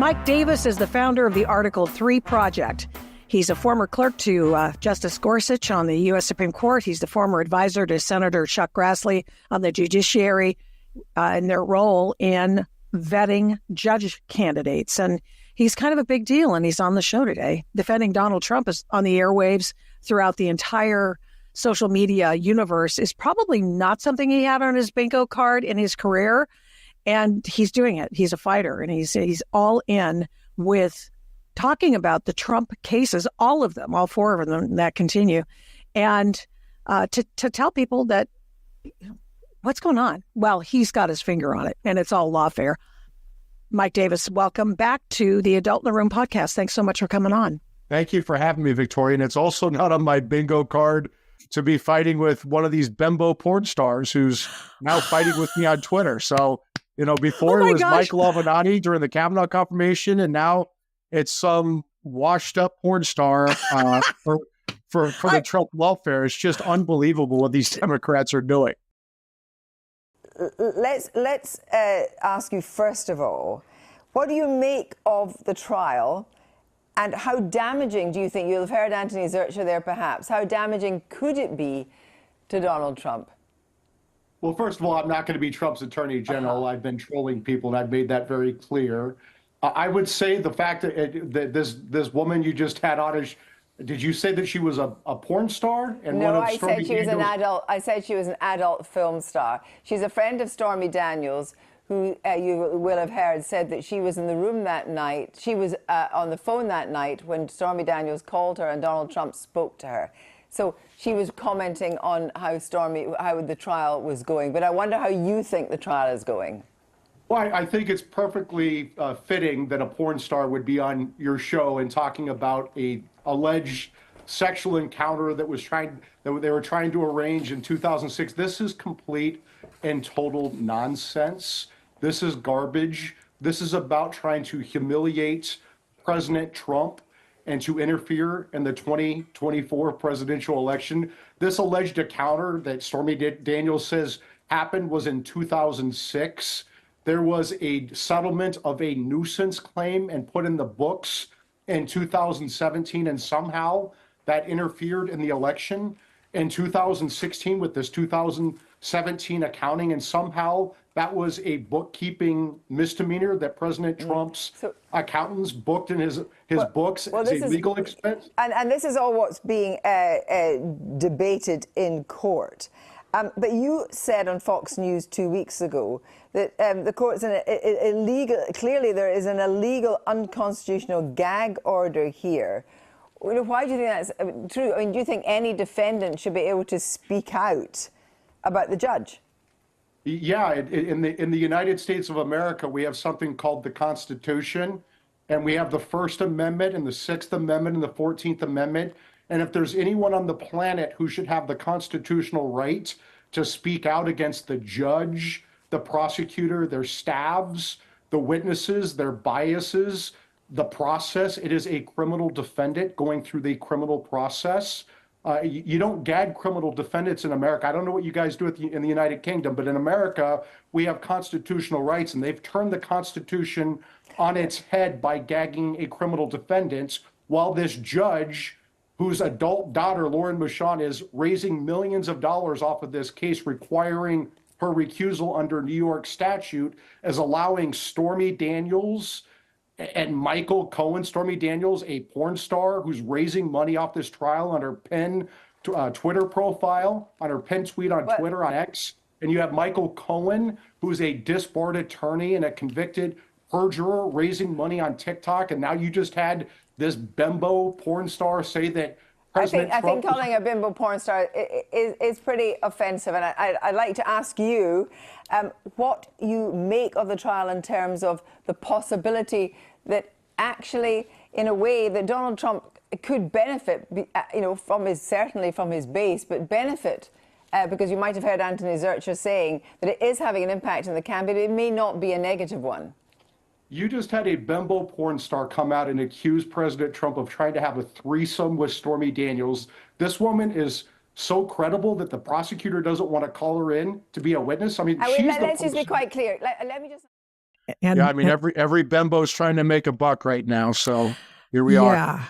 Mike Davis is the founder of the Article 3 Project. He's a former clerk to Justice Gorsuch on the U.S. Supreme Court. He's the former advisor to Senator Chuck Grassley on the judiciary in their role in vetting judge candidates. And he's kind of a big deal, and he's on the show today. Defending Donald Trump is on the airwaves throughout the entire social media universe is probably not something he had on his bingo card in his career. And he's doing it. He's a fighter, and he's all in with talking about the Trump cases, all of them, all four of them that continue, and to tell people that what's going on. Well, he's got his finger on it, and it's all lawfare. Mike Davis, welcome back to the Adult in the Room podcast. Thanks so much for coming on. Thank you for having me, Victoria. And it's also not on my bingo card to be fighting with one of these bimbo porn stars who's now fighting with me on Twitter. So, you know, before it was Mike Lavanani during the Kavanaugh confirmation, and now it's some washed up porn star for the Trump lawfare. It's just unbelievable what these Democrats are doing. Let's ask you, first of all, what do you make of the trial, and how damaging do you think, you'll have heard Anthony Zurcher there perhaps, how damaging could it be to Donald Trump? Well, first of all, I'm not going to be Trump's attorney general. I've been trolling people, and I've made that very clear. I would say the fact that this woman you just had on is, did you say that she was a porn star? And no, I said she was an adult. I said she was an adult film star. She's a friend of Stormy Daniels, who you will have heard said that she was in the room that night. She was on the phone that night when Stormy Daniels called her and Donald Trump spoke to her. So she was commenting on how the trial was going. But I wonder how you think the trial is going. Well, I think it's perfectly fitting that a porn star would be on your show and talking about a alleged sexual encounter that they were trying to arrange in 2006. This is complete and total nonsense. This is garbage. This is about trying to humiliate President Trump and to interfere in the 2024 presidential election. This alleged encounter that Stormy Daniels says happened was in 2006. There was a settlement of a nuisance claim and put in the books in 2017, and somehow that interfered in the election in 2016 with this 2017 accounting, and somehow that was a bookkeeping misdemeanor that President Trump's accountants booked in his books as a legal expense. And this is all what's being debated in court. But you said on Fox News 2 weeks ago that the court's illegal. Clearly, there is an illegal, unconstitutional gag order here. Why do you think that's true? I mean, do you think any defendant should be able to speak out about the judge? Yeah, in the United States of America, we have something called the Constitution, and we have the First Amendment and the Sixth Amendment and the 14th Amendment. And if there's anyone on the planet who should have the constitutional right to speak out against the judge, the prosecutor, their staffs, the witnesses, their biases, the process, it is a criminal defendant going through the criminal process. You don't gag criminal defendants in America. I don't know what you guys do in the United Kingdom, but in America, we have constitutional rights, and they've turned the Constitution on its head by gagging a criminal defendant, while this judge, whose adult daughter, Lauren Michon, is raising millions of dollars off of this case, requiring her recusal under New York statute, is allowing Stormy Daniels and Michael Cohen, Stormy Daniels, a porn star who's raising money off this trial on her Twitter profile, on her pinned tweet on Twitter, on X. And you have Michael Cohen, who's a disbarred attorney and a convicted perjurer, raising money on TikTok. And now you just had this bimbo porn star say that President Trump... I think calling a bimbo porn star is pretty offensive. And I'd like to ask you what you make of the trial in terms of the possibility that actually, in a way, that Donald Trump could benefit, certainly from his base, but benefit because you might have heard Anthony Zurcher saying that it is having an impact on the campaign. It may not be a negative one. You just had a bimbo porn star come out and accuse President Trump of trying to have a threesome with Stormy Daniels. This woman is so credible that the prosecutor doesn't want to call her in to be a witness. I mean, let's just be quite clear. Let me just... And Yeah, I mean, every bimbo's trying to make a buck right now. So here we are. yeah.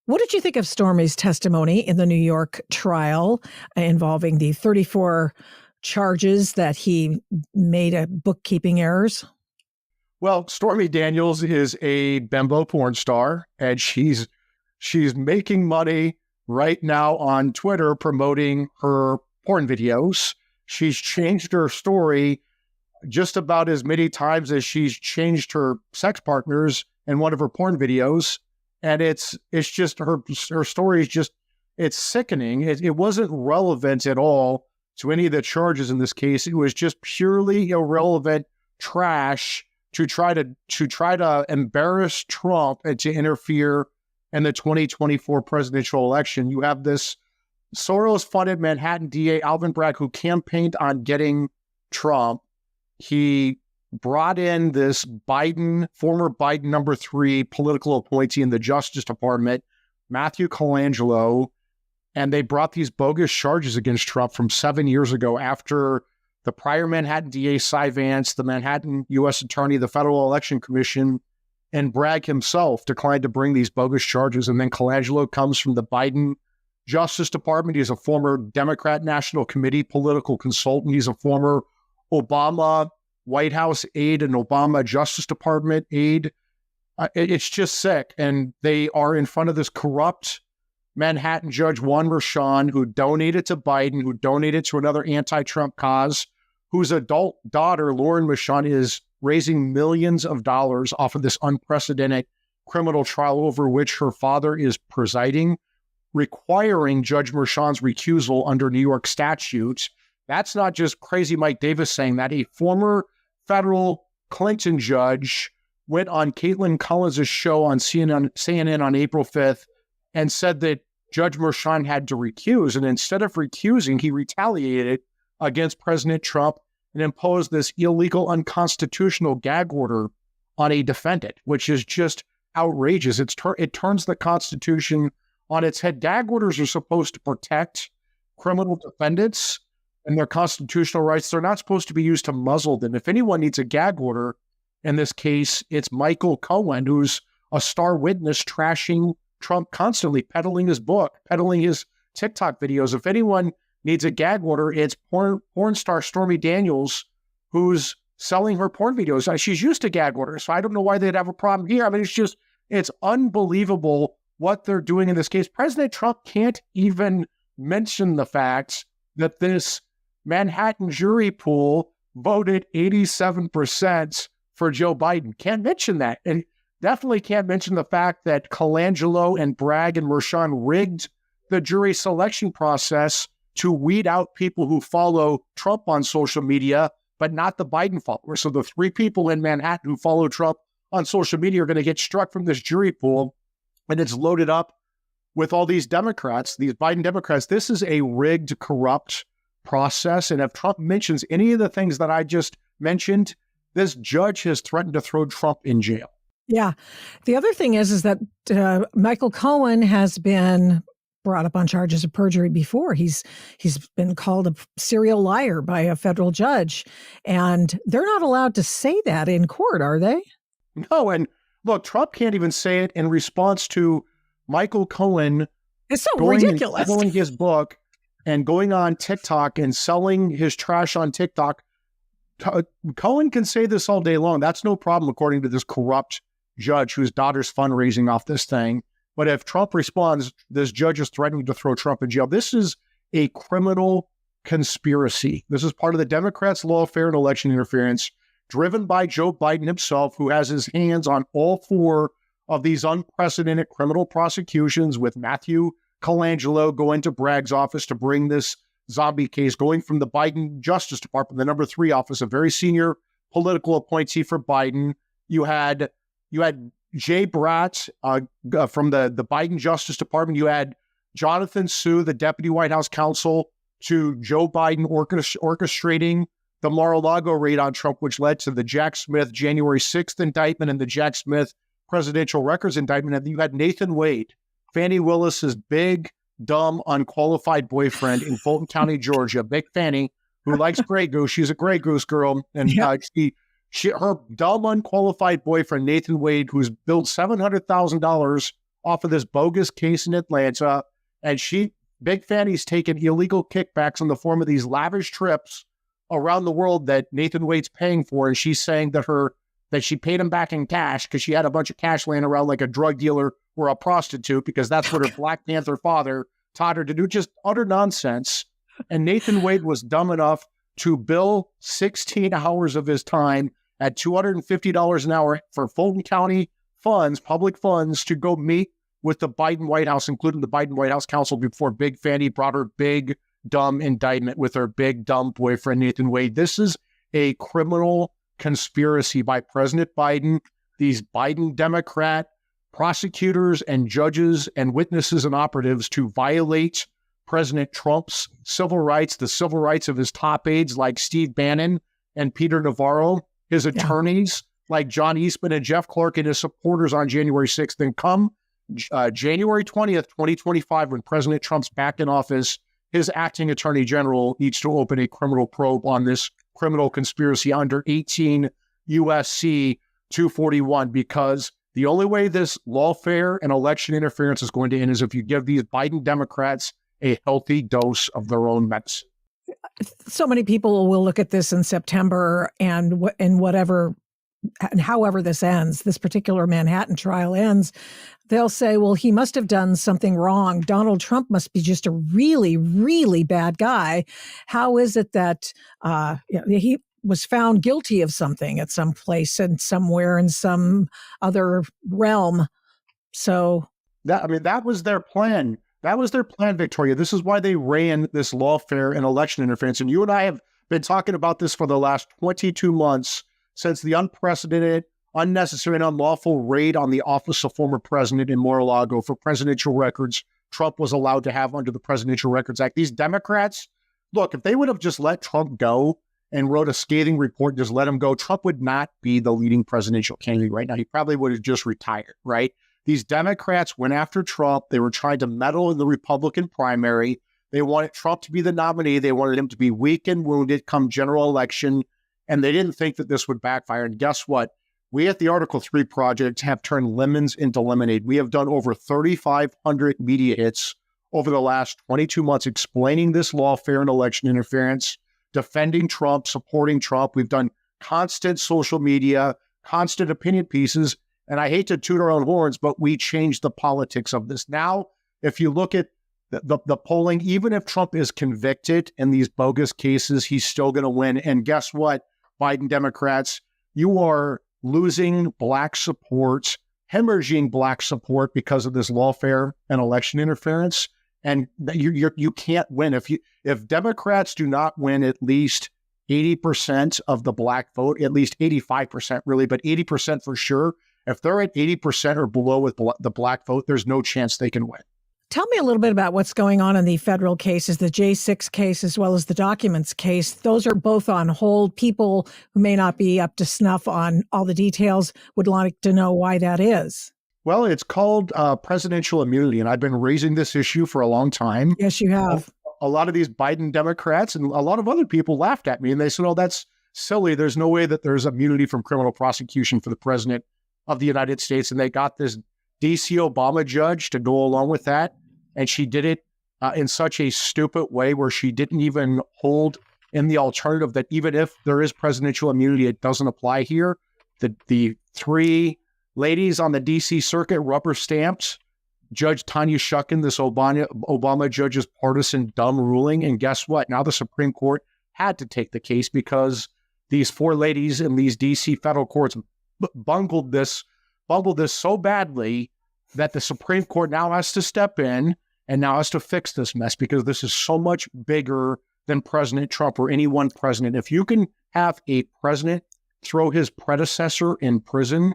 What did you think of Stormy's testimony in the New York trial involving the 34 charges that he made bookkeeping errors? Well, Stormy Daniels is a bimbo porn star, and she's making money right now on Twitter promoting her porn videos. She's changed her story just about as many times as she's changed her sex partners in one of her porn videos. And it's just her story is just, it's sickening. It wasn't relevant at all to any of the charges in this case. It was just purely irrelevant trash to try to embarrass Trump and to interfere in the 2024 presidential election. You have this Soros-funded Manhattan DA, Alvin Bragg, who campaigned on getting Trump. He brought in this former Biden number 3 political appointee in the Justice Department, Matthew Colangelo, and they brought these bogus charges against Trump from 7 years ago after the prior Manhattan DA, Cy Vance, the Manhattan U.S. Attorney, the Federal Election Commission, and Bragg himself declined to bring these bogus charges. And then Colangelo comes from the Biden Justice Department. He's a former Democrat National Committee political consultant. He's a former Obama White House aide and Obama Justice Department aide. It's just sick. And they are in front of this corrupt Manhattan Judge Juan Merchan, who donated to Biden, who donated to another anti-Trump cause, whose adult daughter, Lauren Merchan, is raising millions of dollars off of this unprecedented criminal trial over which her father is presiding, requiring Judge Merchan's recusal under New York statutes. That's not just crazy Mike Davis saying that. A former federal Clinton judge went on Caitlin Collins' show on CNN on April 5th and said that Judge Merchan had to recuse. And instead of recusing, he retaliated against President Trump and imposed this illegal, unconstitutional gag order on a defendant, which is just outrageous. It turns the Constitution on its head. Gag orders are supposed to protect criminal defendants and their constitutional rights. They're not supposed to be used to muzzle them. If anyone needs a gag order, in this case, it's Michael Cohen, who's a star witness trashing Trump constantly, peddling his book, peddling his TikTok videos. If anyone needs a gag order, it's porn star Stormy Daniels, who's selling her porn videos. She's used to gag orders, so I don't know why they'd have a problem here. I mean, it's unbelievable what they're doing in this case. President Trump can't even mention the fact that this Manhattan jury pool voted 87% for Joe Biden. Can't mention that. And definitely can't mention the fact that Colangelo and Bragg and Merchan rigged the jury selection process to weed out people who follow Trump on social media, but not the Biden followers. So the 3 people in Manhattan who follow Trump on social media are going to get struck from this jury pool, and it's loaded up with all these Democrats, these Biden Democrats. This is a rigged, corrupt process. And if Trump mentions any of the things that I just mentioned, this judge has threatened to throw Trump in jail. Yeah. The other thing is that Michael Cohen has been brought up on charges of perjury before. He's been called a serial liar by a federal judge, and they're not allowed to say that in court, are they? No. And look, Trump can't even say it in response to Michael Cohen. It's so ridiculous. Selling his book and going on TikTok and selling his trash on TikTok. Cohen can say this all day long. That's no problem, according to this corrupt judge whose daughter's fundraising off this thing. But if Trump responds, this judge is threatening to throw Trump in jail. This is a criminal conspiracy. This is part of the Democrats' lawfare and election interference, driven by Joe Biden himself, who has his hands on all 4 of these unprecedented criminal prosecutions, with Matthew Colangelo going to Bragg's office to bring this zombie case, going from the Biden Justice Department, the number 3 office, a very senior political appointee for Biden. You had Jay Bratt from the Biden Justice Department. You had Jonathan Sue, the deputy White House counsel to Joe Biden, orchestrating the Mar-a-Lago raid on Trump, which led to the Jack Smith January 6th indictment and the Jack Smith presidential records indictment. And you had Nathan Wade, Fannie Willis's big, dumb, unqualified boyfriend in Fulton County, Georgia, Big Fannie, who likes Grey Goose. She's a Grey Goose girl, and Her dumb, unqualified boyfriend, Nathan Wade, who's billed $700,000 off of this bogus case in Atlanta, and Big Fanny's taken illegal kickbacks in the form of these lavish trips around the world that Nathan Wade's paying for, and she's saying that she paid him back in cash because she had a bunch of cash laying around like a drug dealer or a prostitute, because that's what her Black Panther father taught her to do. Just utter nonsense. And Nathan Wade was dumb enough to bill 16 hours of his time at $250 an hour for Fulton County funds, public funds, to go meet with the Biden White House, including the Biden White House counsel, before Big Fanny brought her big, dumb indictment with her big, dumb boyfriend, Nathan Wade. This is a criminal conspiracy by President Biden, these Biden Democrat prosecutors and judges and witnesses and operatives, to violate President Trump's civil rights, the civil rights of his top aides like Steve Bannon and Peter Navarro, his attorneys like John Eastman and Jeff Clark, and his supporters on January 6th. Then come January 20th, 2025, when President Trump's back in office, his acting attorney general needs to open a criminal probe on this criminal conspiracy under 18 USC 241, because the only way this lawfare and election interference is going to end is if you give these Biden Democrats a healthy dose of their own medicine. So many people will look at this in September and however this ends, this particular Manhattan trial ends, they'll say, well, he must have done something wrong. Donald Trump must be just a really, really bad guy. How is it that he was found guilty of something at some place and somewhere in some other realm? So that was their plan. That was their plan, Victoria. This is why they ran this lawfare and election interference. And you and I have been talking about this for the last 22 months, since the unprecedented, unnecessary, and unlawful raid on the office of former president in Mar-a-Lago for presidential records Trump was allowed to have under the Presidential Records Act. These Democrats, look, if they would have just let Trump go and wrote a scathing report, just let him go, Trump would not be the leading presidential candidate right now. He probably would have just retired, right? These Democrats went after Trump. They were trying to meddle in the Republican primary. They wanted Trump to be the nominee. They wanted him to be weak and wounded come general election. And they didn't think that this would backfire. And guess what? We at the Article 3 Project have turned lemons into lemonade. We have done over 3,500 media hits over the last 22 months explaining this lawfare and election interference, defending Trump, supporting Trump. We've done constant social media, constant opinion pieces. And I hate to toot our own horns, but we changed the politics of this. Now, if you look at the polling, even if Trump is convicted in these bogus cases, he's still going to win. And guess what, Biden Democrats, you are losing Black support, hemorrhaging Black support because of this lawfare and election interference. And you can't win. If Democrats do not win at least 80% of the Black vote, at least 85% really, but 80% for sure, if they're at 80% or below with the Black vote, there's no chance they can win. Tell me a little bit about what's going on in the federal cases, the J6 case as well as the documents case. Those are both on hold. People who may not be up to snuff on all the details would like to know why that is. Well, it's called presidential immunity, and I've been raising this issue for a long time. Yes, you have. A lot of these Biden Democrats and a lot of other people laughed at me, and they said, oh, that's silly. There's no way that there's immunity from criminal prosecution for the president of the United States. And they got this D.C. Obama judge to go along with that. And she did it in such a stupid way where she didn't even hold in the alternative that even if there is presidential immunity, it doesn't apply here. The three ladies on the D.C. circuit rubber stamped Judge Tanya Shucken, this Obama judge's partisan dumb ruling. And guess what? Now the Supreme Court had to take the case because these four ladies in these D.C. federal courts bungled this so badly that the Supreme Court now has to step in and now has to fix this mess, because this is so much bigger than President Trump or any one president. If you can have a president throw his predecessor in prison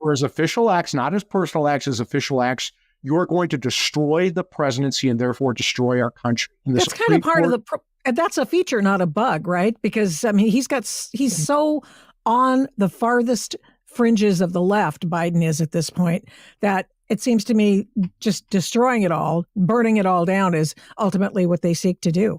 for his official acts, not his personal acts, his official acts, you're going to destroy the presidency and therefore destroy our country. That's kind of part of the, that's a feature, not a bug, right? Because I mean, he's so on the farthest fringes of the left, Biden is at this point, that it seems to me just destroying it all, burning it all down is ultimately what they seek to do.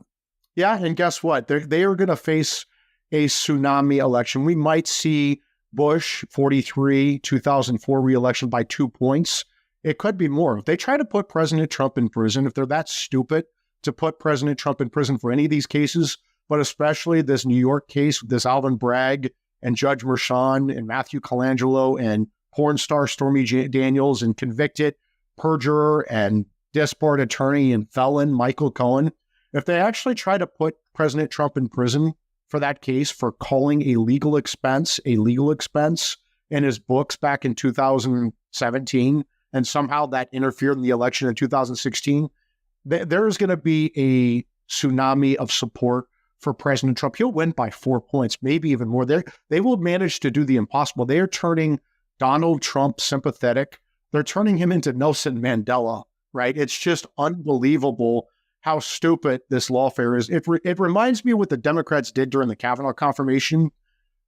Yeah, and guess what? They are going to face a tsunami election. We might see Bush 43, 2004 reelection by 2 points. It could be more. If they try to put President Trump in prison, if they're that stupid to put President Trump in prison for any of these cases, but especially this New York case, this Alvin Bragg and Judge Merchan and Matthew Colangelo and porn star Stormy Daniels and convicted perjurer and disbarred attorney and felon Michael Cohen, if they actually try to put President Trump in prison for that case for calling a legal expense in his books back in 2017, and somehow that interfered in the election in 2016, there is going to be a tsunami of support for President Trump. He'll win by 4 points, maybe even more. They will manage to do the impossible. They are turning Donald Trump sympathetic. They're turning him into Nelson Mandela, right? It's just unbelievable how stupid this lawfare is. It reminds me of what the Democrats did during the Kavanaugh confirmation.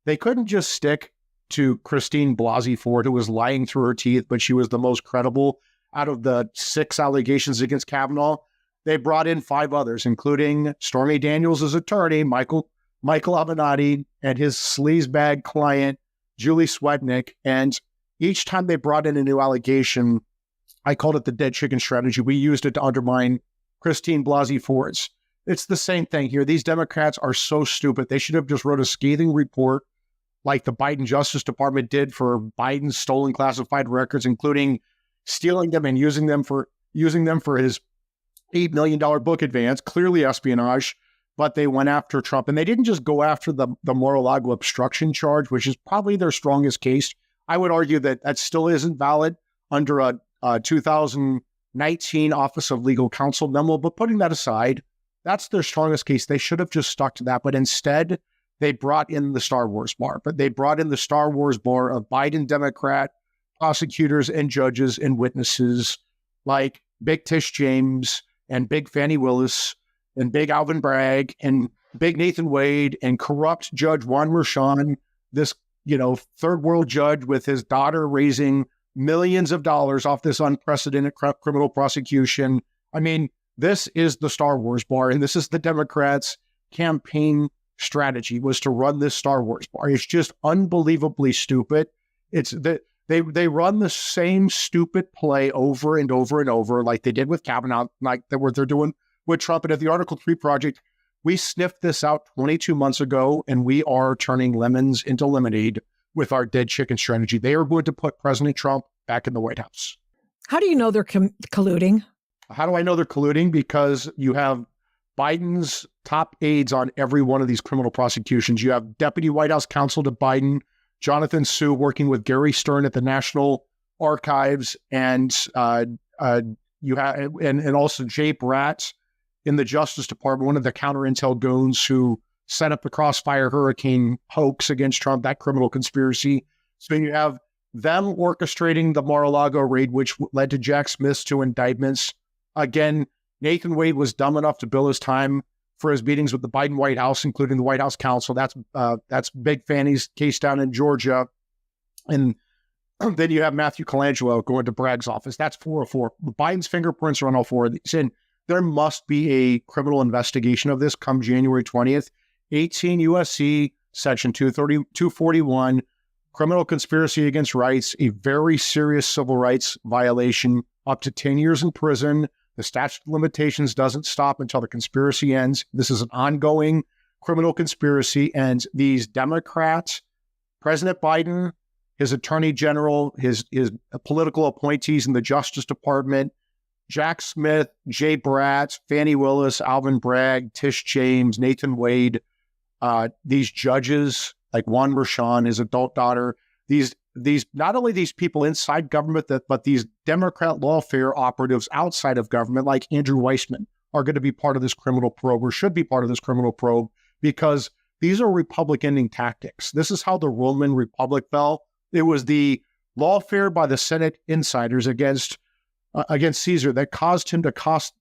They couldn't just stick to Christine Blasey Ford, who was lying through her teeth, but she was the most credible out of the 6 allegations against Kavanaugh. They brought in 5 others, including Stormy Daniels' attorney, Michael Avenatti, and his sleazebag client, Julie Swetnick. And each time they brought in a new allegation, I called it the dead chicken strategy. We used it to undermine Christine Blasey Ford's. It's the same thing here. These Democrats are so stupid. They should have just wrote a scathing report like the Biden Justice Department did for Biden's stolen classified records, including stealing them and using them for his $8 million book advance, clearly espionage. But they went after Trump, and they didn't just go after the Mar-a-Lago obstruction charge, which is probably their strongest case. I would argue that still isn't valid under a 2019 Office of Legal Counsel memo. But putting that aside, that's their strongest case. They should have just stuck to that. But instead, they brought in the Star Wars bar. But they brought in the Star Wars bar of Biden Democrat prosecutors and judges and witnesses like Big Tish James and Big Fannie Willis and Big Alvin Bragg and Big Nathan Wade and corrupt Judge Juan Merchan, this, third world judge with his daughter raising millions of dollars off this unprecedented criminal prosecution. I mean, this is the Star Wars bar, and this is the Democrats' campaign strategy, was to run this Star Wars bar. It's just unbelievably stupid. It's that they run the same stupid play over and over and over, like they did with Kavanaugh, like what they're doing with Trump. And at the Article 3 Project, we sniffed this out 22 months ago, and we are turning lemons into lemonade with our dead chicken strategy. They are going to put President Trump back in the White House. How do you know they're colluding? How do I know they're colluding? Because you have Biden's top aides on every one of these criminal prosecutions. You have Deputy White House Counsel to Biden, Jonathan Sue, working with Gary Stern at the National Archives, and you have and also Jay Bratt in the Justice Department, one of the counter-intel goons who set up the Crossfire Hurricane hoax against Trump, that criminal conspiracy. So you have them orchestrating the Mar-a-Lago raid, which led to Jack Smith's 2 indictments. Again, Nathan Wade was dumb enough to bill his time for his meetings with the Biden White House, including the White House counsel. That's Big Fannie's case down in Georgia. And then you have Matthew Colangelo going to Bragg's office. That's 404. Biden's fingerprints are on all 4 of these. And there must be a criminal investigation of this come January 20th. 18 U.S.C. Section 241, criminal conspiracy against rights, a very serious civil rights violation, up to 10 years in prison. The statute of limitations doesn't stop until the conspiracy ends. This is an ongoing criminal conspiracy, and these Democrats, President Biden, his attorney general, his political appointees in the Justice Department, Jack Smith, Jay Bratt, Fannie Willis, Alvin Bragg, Tish James, Nathan Wade, these judges like Juan Merchan, his adult daughter, these not only these people inside government, but these Democrat lawfare operatives outside of government, like Andrew Weissman, are going to be part of this criminal probe, or should be part of this criminal probe, because these are Republican tactics. This is how the Roman Republic fell. It was the lawfare by the Senate insiders against Caesar that caused him to cross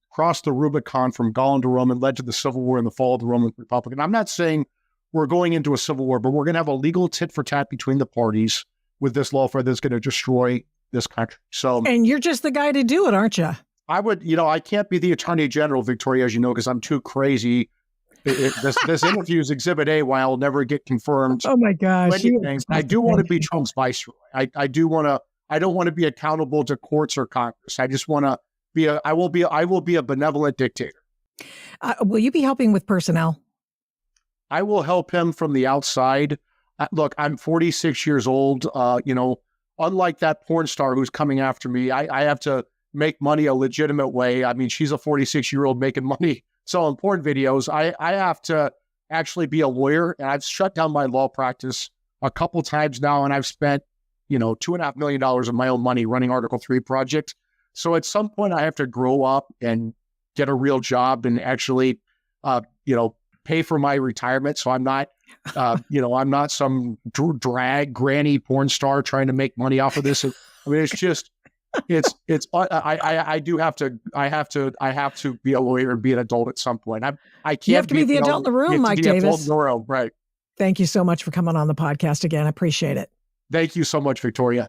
the Rubicon from Gaul to Rome and led to the Civil War and the fall of the Roman Republic. And I'm not saying we're going into a civil war, but we're going to have a legal tit for tat between the parties with this lawfare that's going to destroy this country. So, and you're just the guy to do it, aren't you? I would, I can't be the Attorney General, Victoria, as you know, because I'm too crazy This interview is Exhibit A, why I'll never get confirmed. Oh my gosh! Things. I do want to be Trump's viceroy. I do want to. I don't want to be accountable to courts or Congress. I just want to be I will be a benevolent dictator. Will you be helping with personnel? I will help him from the outside. Look, I'm 46 years old. Unlike that porn star who's coming after me, I have to make money a legitimate way. I mean, she's a 46-year-old making money selling porn videos. I have to actually be a lawyer, and I've shut down my law practice a couple times now, and I've spent, $2.5 million of my own money running Article 3 project. So at some point I have to grow up and get a real job and actually, pay for my retirement. So I'm not, I'm not some drag granny porn star trying to make money off of this. I mean, it's just, I have to be a lawyer and be an adult at some point. I can't. You have to be the adult in the room, Mike Davis. Right. Thank you so much for coming on the podcast again. I appreciate it. Thank you so much, Victoria.